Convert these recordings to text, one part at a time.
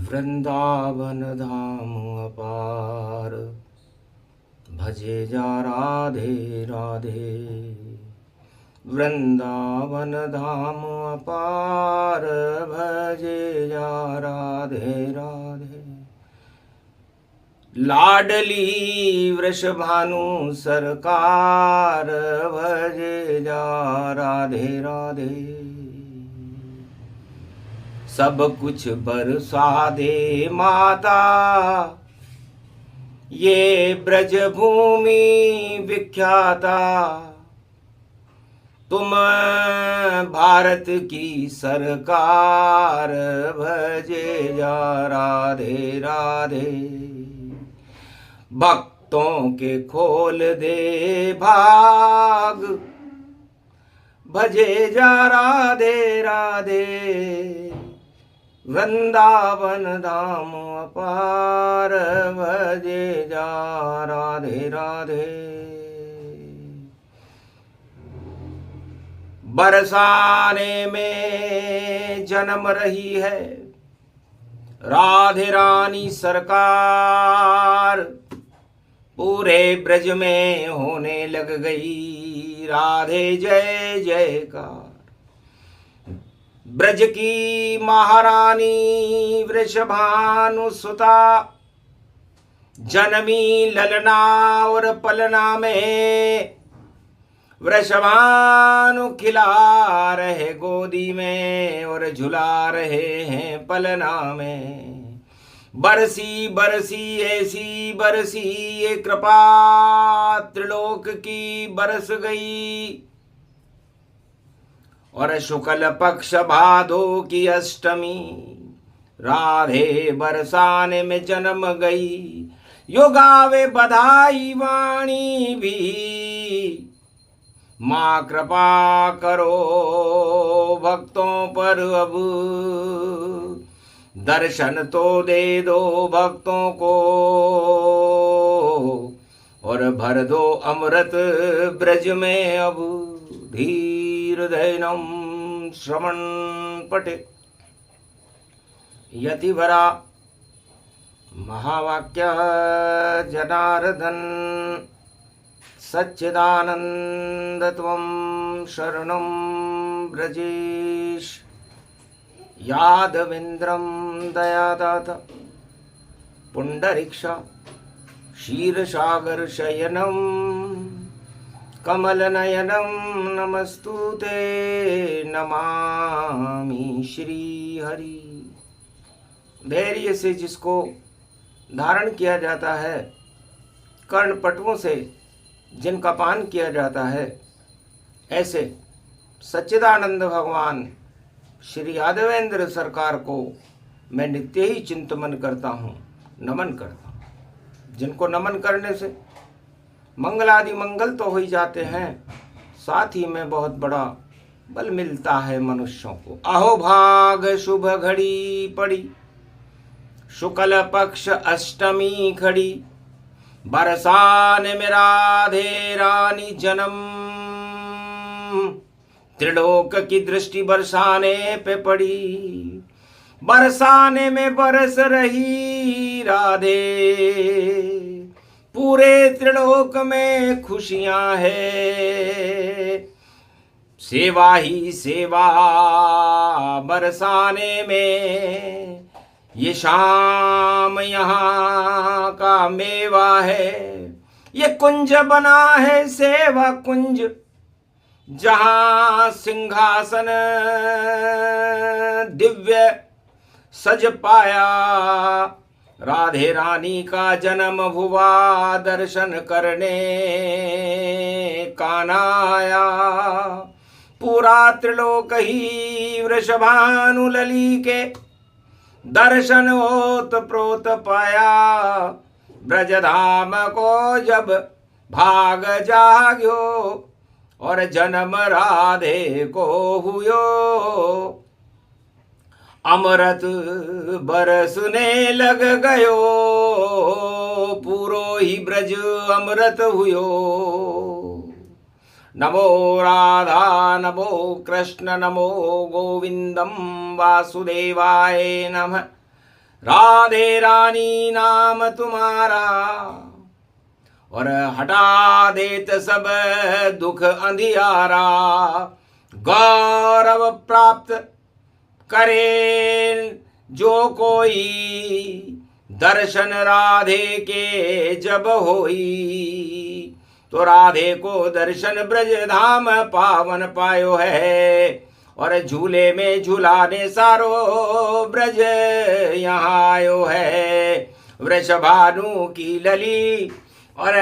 वृंदावन धाम अपार, भजे जा राधे राधे। वृंदावन धाम अपार, भजे जा राधे राधे। लाडली वृषभानु सरकार, भजे जा राधे राधे। सब कुछ बरसा दे माता, ये ब्रज भूमि विख्याता। तुम भारत की सरकार, भजे जा राधे राधे। भक्तों के खोल दे भाग, भजे जा राधे राधे। वृंदावन धाम अपार, भजे जा राधे राधे। बरसाने में जन्म रही है राधे रानी सरकार। पूरे ब्रज में होने लग गई राधे जय जयकार। ब्रज की महारानी वृषभानुसुता, जन्मी ललना और पलना में। वृषभानु खिला रहे गोदी में और झुला रहे हैं पलना में। बरसी बरसी ऐसी बरसी ये कृपा, त्रिलोक की बरस गई। और शुक्ल पक्ष भादो की अष्टमी, राधे बरसाने में जन्म गई। यो गावे बधाई वाणी भी, माँ कृपा करो भक्तों पर अब। दर्शन तो दे दो भक्तों को, और भर दो अमृत ब्रज में अब। धीर धैनम श्रवण पठे यतिवरा महावाक्य जनार्दन। सच्चिदानंद त्वं शरणं ब्रजेश। यादवेन्द्रं दयादाता पुंडरीक्षा क्षीरसागर शयनं। कमलनयनं नमस्तुते नमामि श्रीहरि। धैर्य से जिसको धारण किया जाता है, कर्णपटुओं से जिनका पान किया जाता है, ऐसे सच्चिदानंद भगवान श्री यादवेंद्र सरकार को मैं नित्य ही चिंतन करता हूँ, नमन करता हूँ। जिनको नमन करने से मंगलादि मंगल तो हो ही जाते हैं, साथ ही में बहुत बड़ा बल मिलता है मनुष्यों को। अहो भाग शुभ घड़ी पड़ी, शुक्ल पक्ष अष्टमी खड़ी। बरसाने में राधे रानी जन्म, त्रिलोक की दृष्टि बरसाने पे पड़ी। बरसाने में बरस रही राधे, पूरे त्रिलोक में खुशियां है। सेवा ही सेवा बरसाने में, ये शाम यहाँ का मेवा है। ये कुंज बना है सेवा कुंज, जहाँ सिंहासन दिव्य सज पाया। राधे रानी का जन्म हुआ, दर्शन करने कान्हा आया। पूरा त्रिलोक ही वृषभानुलली के दर्शन ओत प्रोत पाया। ब्रजधाम को जब भाग जाग्यो, और जन्म राधे को हुयो। अमृत बरसने लग गयो, पूरो ही ब्रज अमृत हुयो। नमो राधा नमो कृष्ण नमो गोविंदम वासुदेवाय नमः। राधे रानी नाम तुम्हारा, और हटा देत सब दुख अंधियारा। गौरव प्राप्त करे जो कोई, दर्शन राधे के जब होई। तो राधे को दर्शन ब्रज धाम पावन पायो है, और झूले में झूलाने सारो ब्रज यहाँ आयो है। वृषभानु की लली और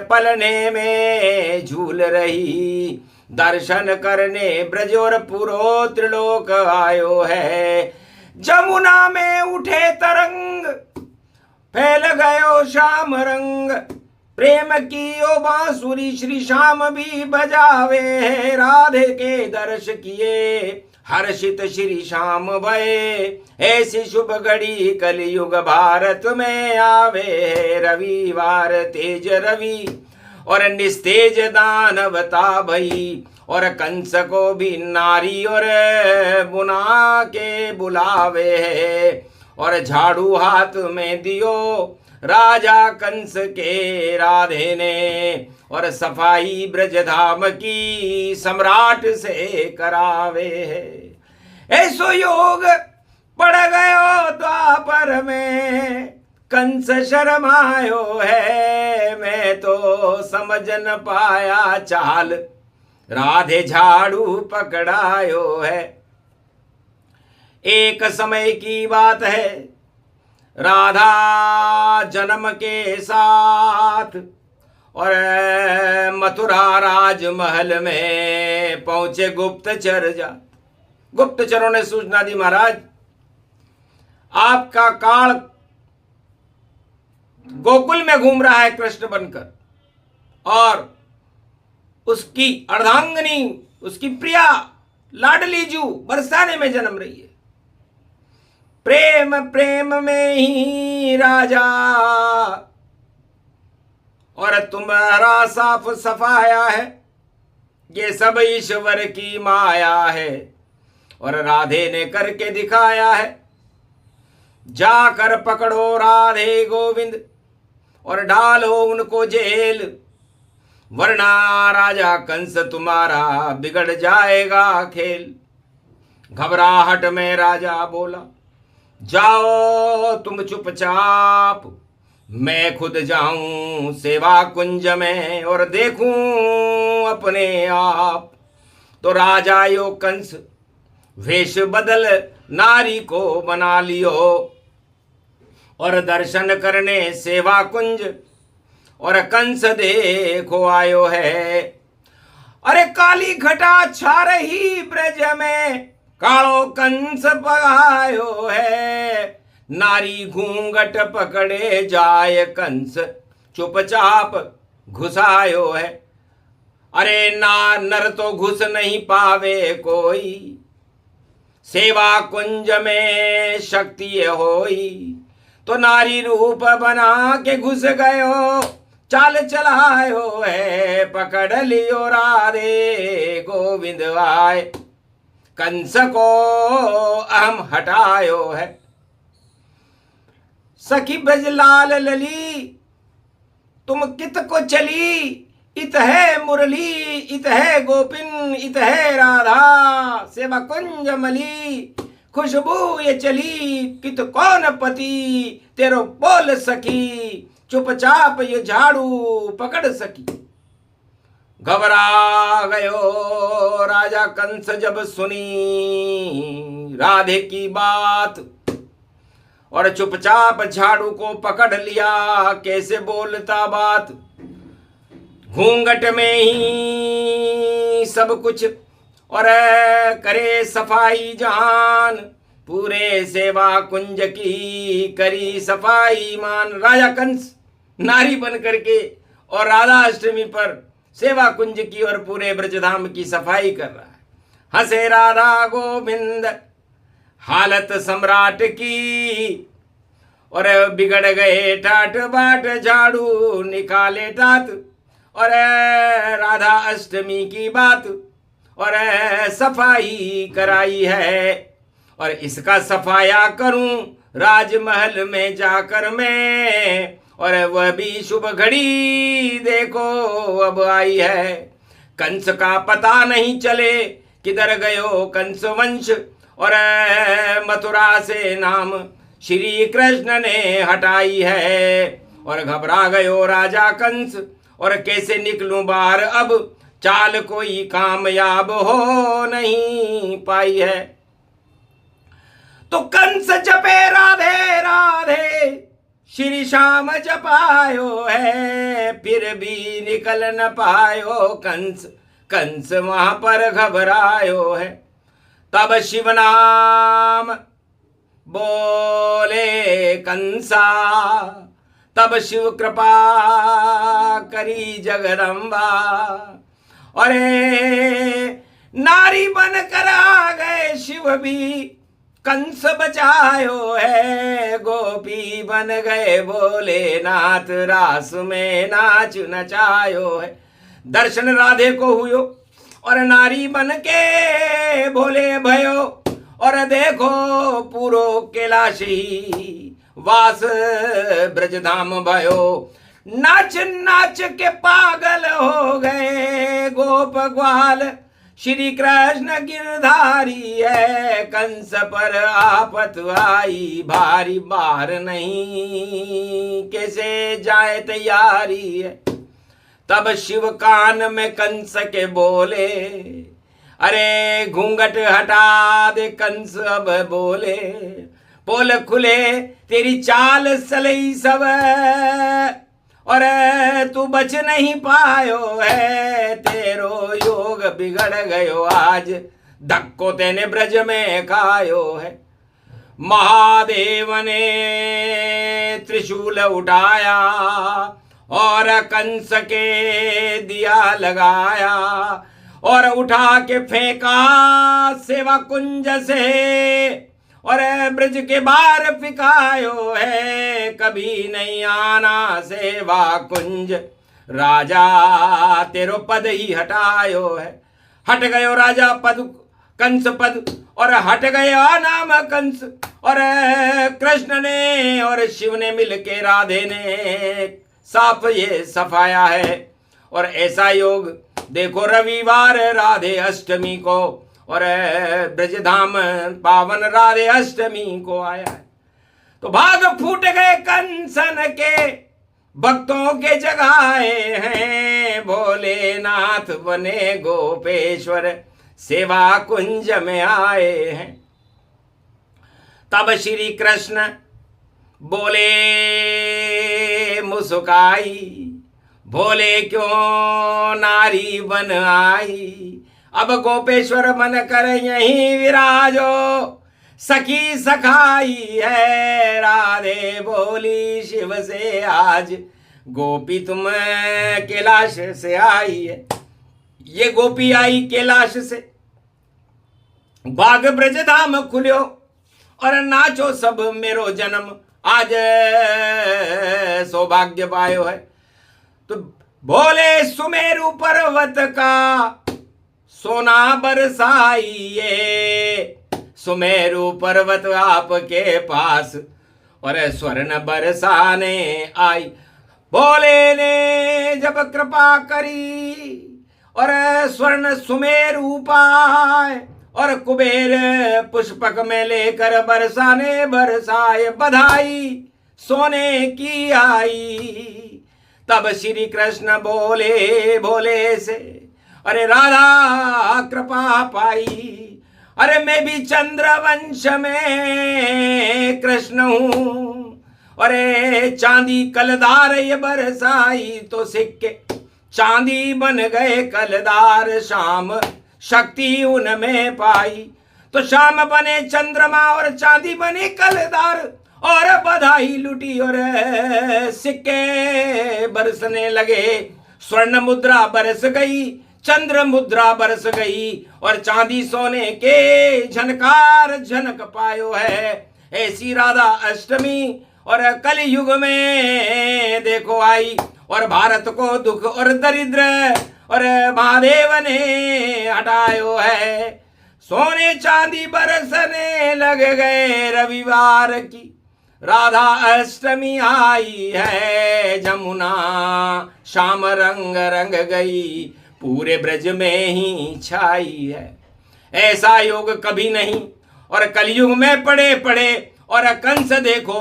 पलने में झूल रही, दर्शन करने ब्रज और पूरो त्रिलोक आयो है। जमुना में उठे तरंग, फैल गयो श्याम रंग, प्रेम की ओ बांसुरी श्री श्याम भी बजावे है। राधे के दर्श किए हर्षित श्री श्याम भये, ऐसी शुभ घड़ी कलयुग भारत में आवे है। रविवार तेज रवि और निस्तेज दानवता भई, और कंस को भी नारी और बुना के बुलावे है। और झाड़ू हाथ में दियो राजा कंस के राधे ने, और सफाई ब्रजधाम की सम्राट से करावे है। ऐसो योग पड़ गयो द्वापर में, कंस शर्मायो है। मैं तो समझ न पाया चाल, राधे झाड़ू पकड़ायो है। एक समय की बात है, राधा जन्म के साथ और मथुरा राजमहल में पहुंचे गुप्तचर। गुप्तचरों ने सूचना दी, महाराज आपका काल गोकुल में घूम रहा है कृष्ण बनकर, और उसकी अर्धांगिनी, उसकी प्रिया लाडली जू बरसाने में जन्म रही है। प्रेम प्रेम में ही राजा, और तुम्हारा साफ सफाया है, ये सब ईश्वर की माया है, और राधे ने करके दिखाया है। जाकर पकड़ो राधे गोविंद और डालो उनको जेल, वरना राजा कंस तुम्हारा बिगड़ जाएगा खेल। घबराहट में राजा बोला, जाओ तुम चुपचाप, मैं खुद जाऊं सेवा कुंज में और देखूं अपने आप। तो राजा यो कंस वेश बदल नारी को बना लियो, और दर्शन करने सेवा कुंज और कंस देखो आयो है। अरे काली घटा छा रही ब्रज में, कालो कंस पगायो है। नारी घूंघट पकड़े जाए कंस, चुपचाप घुसायो है। अरे ना नर तो घुस नहीं पावे कोई, सेवा कुंज में शक्ति होई। तो नारी रूप बना के घुस गयो, चाल चलायो है, पकड़ लियो राधे गोविंद आए। कंस को अहम हटायो है। सखी ब्रजलाल लली तुम कित को चली, इत है मुरली, इत है गोपिन, इत है राधा। सेवा कुंज मली, खुशबू ये चली, कित कौन पति तेरो बोल सकी। चुपचाप ये झाड़ू पकड़ सकी। घबरा गयो राजा कंस जब सुनी राधे की बात, और चुपचाप झाड़ू को पकड़ लिया, कैसे बोलता बात। घूंघट में ही सब कुछ और करे सफाई जान, पूरे सेवा कुंज की करी सफाई मान। राजा कंस नारी बन करके और राधा अष्टमी पर सेवा कुंज की और पूरे ब्रजधाम की सफाई कर रहा है। हंसे राधा गोविंद हालत सम्राट की, और बिगड़ गए टाट बाट, झाड़ू निकाले तात। और राधा अष्टमी की बात और सफाई कराई है, और इसका सफाया करूं राजमहल में जाकर मैं, और वह भी शुभ घड़ी देखो अब आई है। कंस का पता नहीं चले किधर गयो कंस वंश, और मथुरा से नाम श्री कृष्ण ने हटाई है। और घबरा गयो राजा कंस, और कैसे निकलूं बाहर अब, चाल कोई कामयाब हो नहीं पाई है। तो कंस जपे राधे राधे, श्री श्याम जपायो है, फिर भी निकल न पायो कंस, कंस वहां पर घबरायो है। तब शिव नाम बोले कंसा, तब शिव कृपा करी जगदम्बा, अरे नारी बन कर आ गए शिव भी, कंस बचायो है। गोपी बन गए बोले नाथ, रास में नाच नचायो है। दर्शन राधे को हुयो, और नारी बन के भोले भयो, और देखो पूरो कैलाश ही वास ब्रजधाम भयो। नाच नाच के पागल हो गए गोप ग्वाल, श्री कृष्ण गिरधारी है। कंस पर आफत आई भारी, बाहर नहीं कैसे जाए तैयारी है। तब शिव कान में कंस के बोले, अरे घूंघट हटा दे कंस अब बोले, पोल खुले तेरी चाल सलई सब, और तू बच नहीं पायो है। तेरो योग बिगड़ गयो आज, धक्को तेने ब्रज में खायो है। महादेव ने त्रिशूल उठाया, और कंस के दिया लगाया, और उठा के फेंका सेवा कुंज से, और ब्रज के बाहर फिकायो है। कभी नहीं आना सेवा कुंज, राजा तेरो पद ही हटायो है। हट गयो राजा पद कंस पद, और हट गया नाम कंस, और कृष्ण ने और शिव ने मिलके राधे ने साफ ये सफाया है। और ऐसा योग देखो रविवार राधे अष्टमी को, और ब्रजधाम पावन राधे अष्टमी को आया है। तो भाग फूट गए कंसन के, भक्तों के जगाए हैं। भोलेनाथ बने गोपेश्वर, सेवा कुंज में आए हैं। तब श्री कृष्ण बोले मुस्काई, भोले क्यों नारी बन आई, अब गोपेश्वर बन कर यहीं विराजो। सखी सखाई है राधे बोली शिव से आज, गोपी तुम कैलाश से आई है। ये गोपी आई कैलाश से, बाग ब्रजधाम खुल्यो, और नाचो सब मेरो जन्म आज सौभाग्य पायो है। तो भोले सुमेरु पर्वत का सोना बरसाइए, सुमेरु पर्वत आपके पास और स्वर्ण बरसाने आई। भोले ने जब कृपा करी और स्वर्ण सुमेरु पाए, और कुबेर पुष्पक में लेकर बरसाने बरसाए। बधाई सोने की आई। तब श्री कृष्ण बोले भोले से, अरे राधा कृपा पाई, अरे मैं भी चंद्रवंश में कृष्ण हूँ। अरे चांदी कलदार ये बरसाई तो सिक्के चांदी बन गए कलदार, शाम शक्ति उनमें पाई। तो शाम बने चंद्रमा और चांदी बने कलदार, और बधाई लुटी और सिक्के बरसने लगे। स्वर्ण मुद्रा बरस गई, चंद्र मुद्रा बरस गई, और चांदी सोने के झनकार झनक पायो है। ऐसी राधा अष्टमी और कल युग में देखो आई, और भारत को दुख और दरिद्र और महादेव ने हटायो है। सोने चांदी बरसने लग गए रविवार की, राधा अष्टमी आई है, जमुना शाम रंग रंग गई, पूरे ब्रज में ही छाई है। ऐसा योग कभी नहीं, और कलयुग में पड़े पड़े, और कंस देखो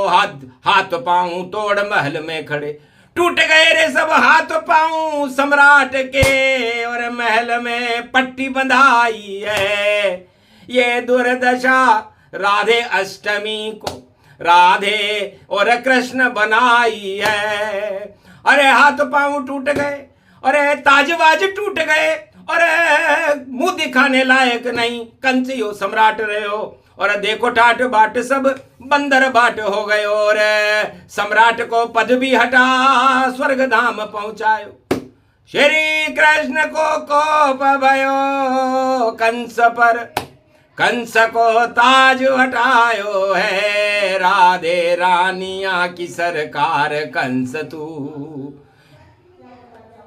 हाथ हाथ पांव तोड़ महल में खड़े। टूट गए रे सब हाथ पांव सम्राट के, और महल में पट्टी बंधाई है। ये दुर्दशा राधे अष्टमी को राधे और कृष्ण बनाई है। अरे हाथ पांव टूट गए, अरे ताजबाज टूट गए, और मुंह दिखाने लायक नहीं, कंसियो सम्राट रहे हो। और देखो टाट बाट सब बंदर बाट हो गए, और सम्राट को पद भी हटा स्वर्ग धाम पहुंचायो। श्री कृष्ण को कोप भयो कंस पर, कंस को ताज हटायो है। राधे रानिया की सरकार कंस तू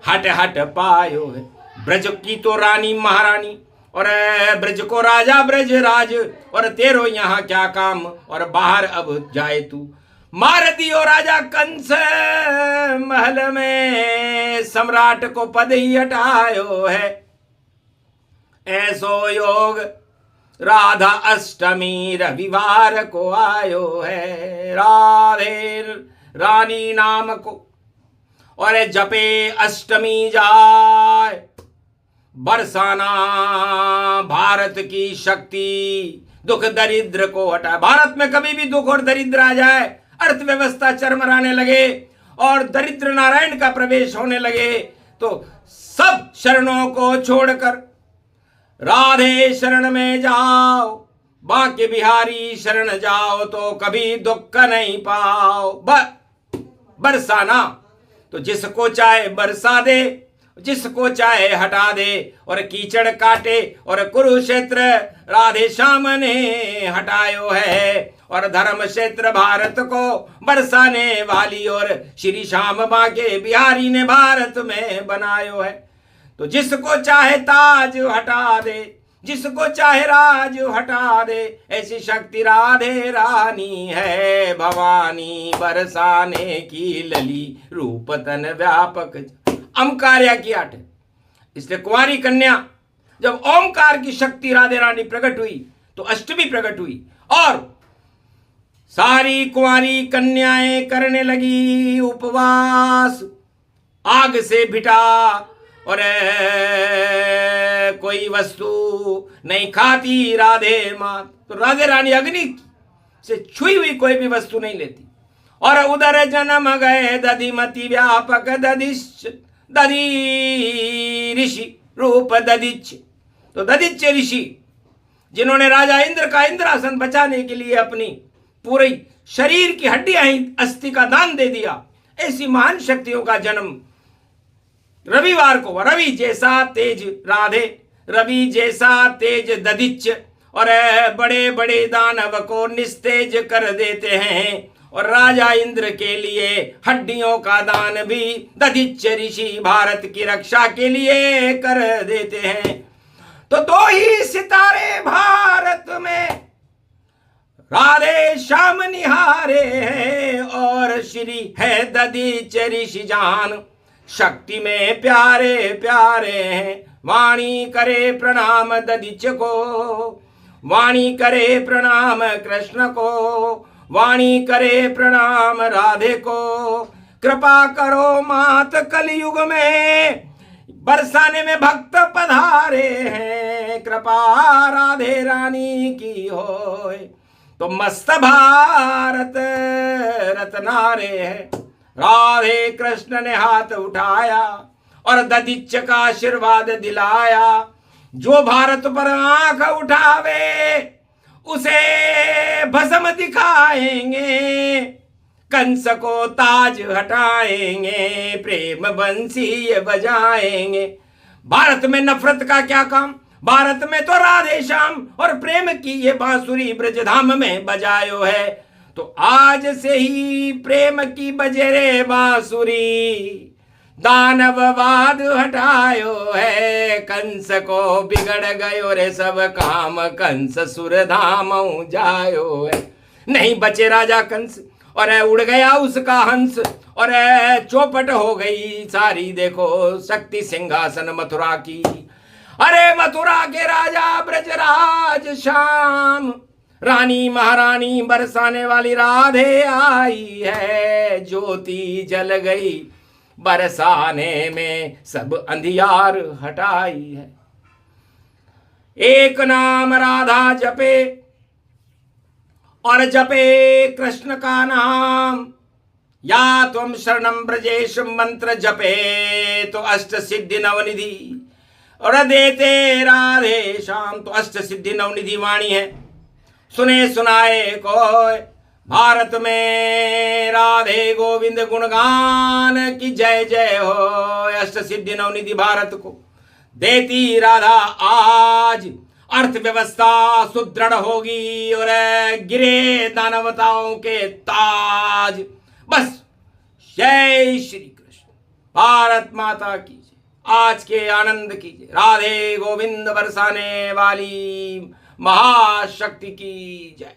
हट हट पायो है। ब्रज की तो रानी महारानी, और ब्रज को राजा ब्रज राज, और तेरो यहाँ क्या काम, और बाहर अब जाए तू। मार दियो राजा कंस महल में, सम्राट को पद ही हटायो है। ऐसो योग राधा अष्टमी रविवार को आयो है। राधे रानी नाम को और जपे अष्टमी जाय, बरसाना भारत की शक्ति, दुख दरिद्र को हटाए। भारत में कभी भी दुख और दरिद्र आ जाए, अर्थव्यवस्था चरमराने लगे और दरिद्र नारायण का प्रवेश होने लगे, तो सब शरणों को छोड़कर राधे शरण में जाओ, बांके बिहारी शरण जाओ, तो कभी दुख नहीं पाओ। बरसाना तो जिसको चाहे बरसा दे, जिसको चाहे हटा दे, और कीचड़ काटे, और कुरुक्षेत्र राधे श्याम ने हटायो है, और धर्म क्षेत्र भारत को बरसाने वाली, और श्री श्याम बांके बिहारी ने भारत में बनायो है। तो जिसको चाहे ताज हटा दे, जिसको चाहे राज हटा दे, ऐसी शक्ति राधे रानी है। भवानी बरसाने की लली, रूप तन व्यापक ओमकार्या की आठ। इसलिए कुंवारी कन्या जब ओमकार की शक्ति राधे रानी प्रकट हुई, तो अष्टमी प्रकट हुई, और सारी कुंवारी कन्याएं करने लगी उपवास। आग से भिटा, और कोई वस्तु नहीं खाती राधे मां। तो राधे रानी अग्नि से छुई हुई कोई भी वस्तु नहीं लेती। और उधर जन्म गए दधिमति व्यापक दधि ऋषि रूप दधिच। तो दधिच ऋषि जिन्होंने राजा इंद्र का इंद्रासन बचाने के लिए अपनी पूरी शरीर की हड्डियां ही अस्थि का दान दे दिया, ऐसी महान शक्तियों का जन्म रविवार को। रवि जैसा तेज राधे, रवि जैसा तेज दधिच, और बड़े बड़े दानव को निस्तेज कर देते हैं। और राजा इंद्र के लिए हड्डियों का दान भी दधिच ऋषि भारत की रक्षा के लिए कर देते हैं। तो दो ही सितारे भारत में राधे श्याम निहारे हैं, और श्री है दधिच ऋषि जान, शक्ति में प्यारे प्यारे हैं। वाणी करे प्रणाम दधिच को, वाणी करे प्रणाम कृष्ण को, वाणी करे प्रणाम राधे को। कृपा करो मात कलयुग में, बरसाने में भक्त पधारे हैं, कृपा राधे रानी की होए। तो मस्त भारत रत्नारे है। राधे कृष्ण ने हाथ उठाया और दधिच का आशीर्वाद दिलाया। जो भारत पर आंख उठावे उसे भस्म दिखाएंगे, कंस को ताज हटाएंगे, प्रेम बंसी बजाएंगे। भारत में नफरत का क्या काम, भारत में तो राधे श्याम और प्रेम की ये बांसुरी ब्रजधाम में बजायो है। तो आज से ही प्रेम की बजरे बांसुरी, दानववाद हटायो है। कंस को बिगड़ गयो रे सब काम, कंस सुरधाम जायो है। नहीं बचे राजा कंस, और उड़ गया उसका हंस, और चौपट हो गई सारी देखो शक्ति सिंहासन मथुरा की। अरे मथुरा के राजा ब्रजराज श्याम, रानी महारानी बरसाने वाली राधे आई है, ज्योति जल गई बरसाने में सब अंधियार हटाई है। एक नाम राधा जपे और जपे कृष्ण का नाम, या तुम शरणम ब्रजेश मंत्र जपे तो अष्ट सिद्धि नवनिधि, और देते राधे श्याम तो अष्ट सिद्धि नवनिधि वाणी है। सुने सुनाए कोई भारत में राधे गोविंद गुणगान की जय जय हो। अष्ट सिद्धि नवनिधि भारत को देती राधा आज, अर्थव्यवस्था सुदृढ़ होगी और गिरे दानवताओं के ताज। बस जय श्री कृष्ण, भारत माता की जय, आज के आनंद की जय, राधे गोविंद बरसाने वाली महाशक्ति की जय।